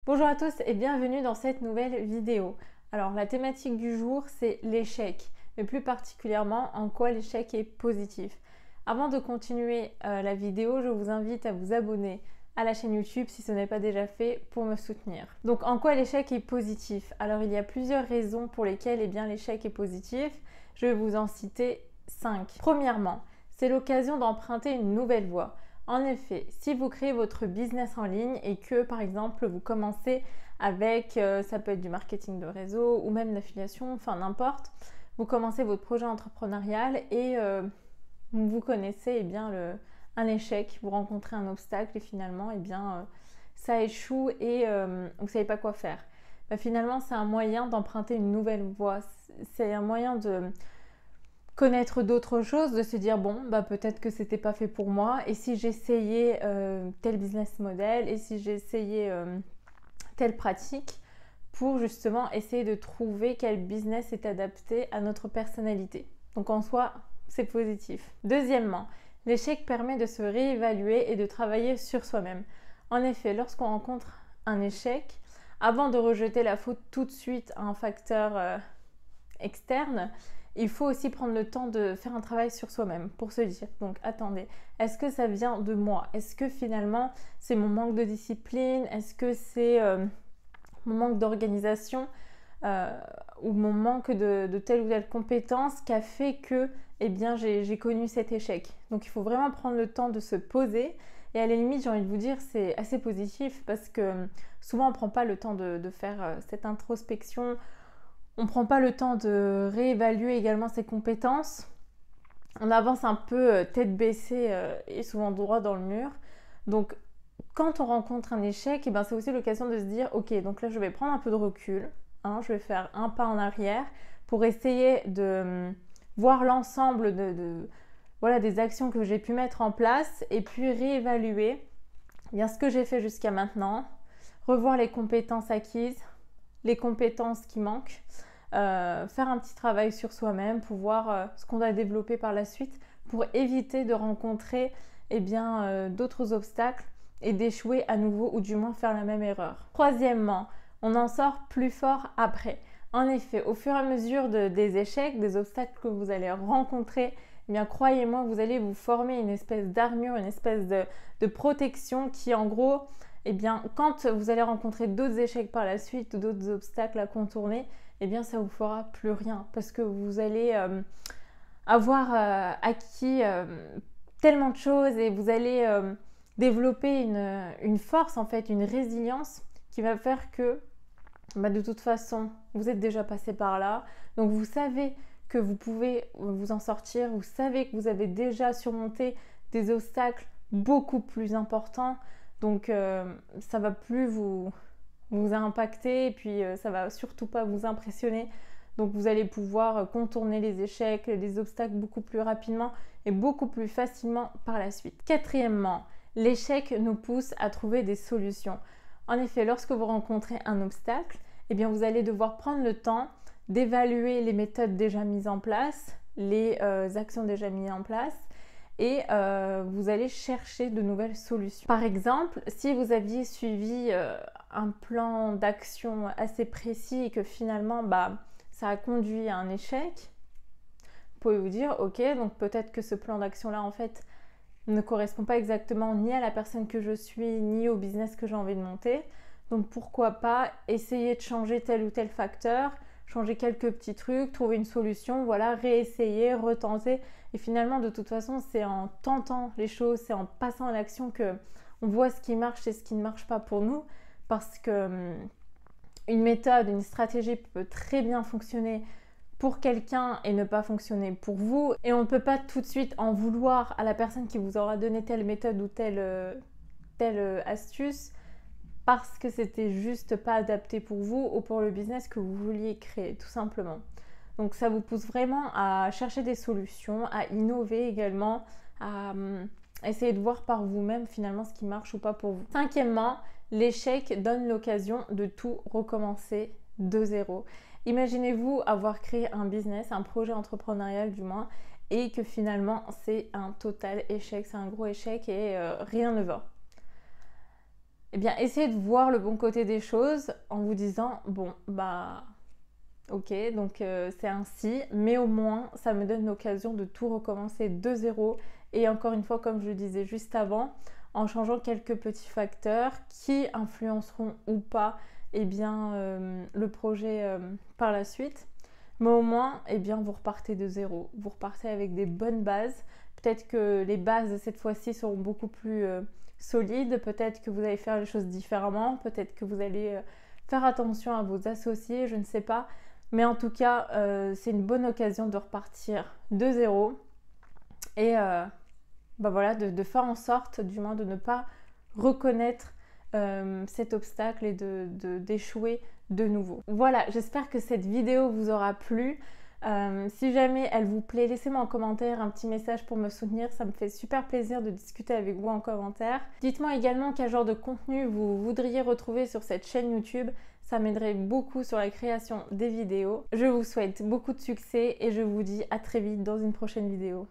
Bonjour à tous et bienvenue dans cette nouvelle vidéo. Alors la thématique du jour c'est l'échec, mais plus particulièrement en quoi l'échec est positif. Avant de continuer la vidéo, je vous invite à vous abonner à la chaîne YouTube si ce n'est pas déjà fait pour me soutenir. Donc en quoi l'échec est positif? Alors il y a plusieurs raisons pour lesquelles l'échec est positif. Je vais vous en citer 5. Premièrement, c'est l'occasion d'emprunter une nouvelle voie. En effet, si vous créez votre business en ligne et que par exemple vous commencez avec, ça peut être du marketing de réseau ou même l'affiliation, enfin n'importe, vous commencez votre projet entrepreneurial et vous connaissez un échec, vous rencontrez un obstacle et finalement ça échoue et vous ne savez pas quoi faire. Finalement c'est un moyen d'emprunter une nouvelle voie, c'est un moyen de connaître d'autres choses, de se dire bon peut-être que c'était pas fait pour moi et si j'essayais tel business model et si j'essayais telle pratique pour justement essayer de trouver quel business est adapté à notre personnalité. Donc en soi c'est positif. Deuxièmement, l'échec permet de se réévaluer et de travailler sur soi-même. En effet, lorsqu'on rencontre un échec, avant de rejeter la faute tout de suite à un facteur externe, il faut aussi prendre le temps de faire un travail sur soi-même pour se dire, donc attendez, est-ce que ça vient de moi? Est-ce que finalement c'est mon manque de discipline? Est-ce que c'est mon manque d'organisation ou mon manque de telle ou telle compétence qui a fait que j'ai connu cet échec? Donc il faut vraiment prendre le temps de se poser et à la limite j'ai envie de vous dire c'est assez positif parce que souvent on ne prend pas le temps de faire cette introspection. On ne prend pas le temps de réévaluer également ses compétences. On avance un peu tête baissée et souvent droit dans le mur. Donc, quand on rencontre un échec, c'est aussi l'occasion de se dire « Ok, donc là, je vais prendre un peu de recul. Je vais faire un pas en arrière pour essayer de voir l'ensemble des actions que j'ai pu mettre en place et puis réévaluer ce que j'ai fait jusqu'à maintenant, revoir les compétences acquises, les compétences qui manquent, faire un petit travail sur soi-même pour voir ce qu'on doit développer par la suite pour éviter de rencontrer d'autres obstacles et d'échouer à nouveau ou du moins faire la même erreur. Troisièmement, on en sort plus fort après. En effet, au fur et à mesure des échecs, des obstacles que vous allez rencontrer, croyez-moi, vous allez vous former une espèce d'armure, une espèce de protection qui en gros, quand vous allez rencontrer d'autres échecs par la suite ou d'autres obstacles à contourner, ça vous fera plus rien parce que vous allez avoir acquis tellement de choses et vous allez développer une force en fait, une résilience qui va faire que de toute façon vous êtes déjà passé par là, donc vous savez que vous pouvez vous en sortir, vous savez que vous avez déjà surmonté des obstacles beaucoup plus importants, donc ça va plus vous impacter et puis ça va surtout pas vous impressionner. Donc vous allez pouvoir contourner les échecs, les obstacles beaucoup plus rapidement et beaucoup plus facilement par la suite. Quatrièmement, l'échec nous pousse à trouver des solutions. En effet, lorsque vous rencontrez un obstacle, vous allez devoir prendre le temps d'évaluer les méthodes déjà mises en place, les actions déjà mises en place et vous allez chercher de nouvelles solutions. Par exemple, si vous aviez suivi un plan d'action assez précis et que finalement ça a conduit à un échec, vous pouvez vous dire ok, donc peut-être que ce plan d'action là en fait ne correspond pas exactement ni à la personne que je suis ni au business que j'ai envie de monter, donc pourquoi pas essayer de changer tel ou tel facteur, changer quelques petits trucs, trouver une solution, réessayer, retenter. Et finalement, de toute façon, c'est en tentant les choses, c'est en passant à l'action que on voit ce qui marche et ce qui ne marche pas pour nous. Parce que une méthode, une stratégie peut très bien fonctionner pour quelqu'un et ne pas fonctionner pour vous. Et on ne peut pas tout de suite en vouloir à la personne qui vous aura donné telle méthode ou telle astuce parce que c'était juste pas adapté pour vous ou pour le business que vous vouliez créer, tout simplement. Donc ça vous pousse vraiment à chercher des solutions, à innover également, à essayer de voir par vous-même finalement ce qui marche ou pas pour vous. Cinquièmement, l'échec donne l'occasion de tout recommencer de zéro. Imaginez-vous avoir créé un business, un projet entrepreneurial du moins, et que finalement c'est un total échec, c'est un gros échec et rien ne va. eh bien essayez de voir le bon côté des choses en vous disant bon bah ok, donc c'est ainsi, mais au moins ça me donne l'occasion de tout recommencer de zéro. Et encore une fois, comme je le disais juste avant, en changeant quelques petits facteurs qui influenceront ou pas eh bien, le projet par la suite. Mais au moins, eh bien, vous repartez de zéro. Vous repartez avec des bonnes bases. Peut-être que les bases cette fois-ci seront beaucoup plus solides. Peut-être que vous allez faire les choses différemment. Peut-être que vous allez faire attention à vos associés, je ne sais pas. Mais en tout cas, c'est une bonne occasion de repartir de zéro et bah voilà, de faire en sorte, du moins, de ne pas reconnaître cet obstacle et d'échouer de nouveau. Voilà, j'espère que cette vidéo vous aura plu. Si jamais elle vous plaît, laissez-moi en commentaire un petit message pour me soutenir. Ça me fait super plaisir de discuter avec vous en commentaire. Dites-moi également quel genre de contenu vous voudriez retrouver sur cette chaîne YouTube. Ça m'aiderait beaucoup sur la création des vidéos. Je vous souhaite beaucoup de succès et je vous dis à très vite dans une prochaine vidéo.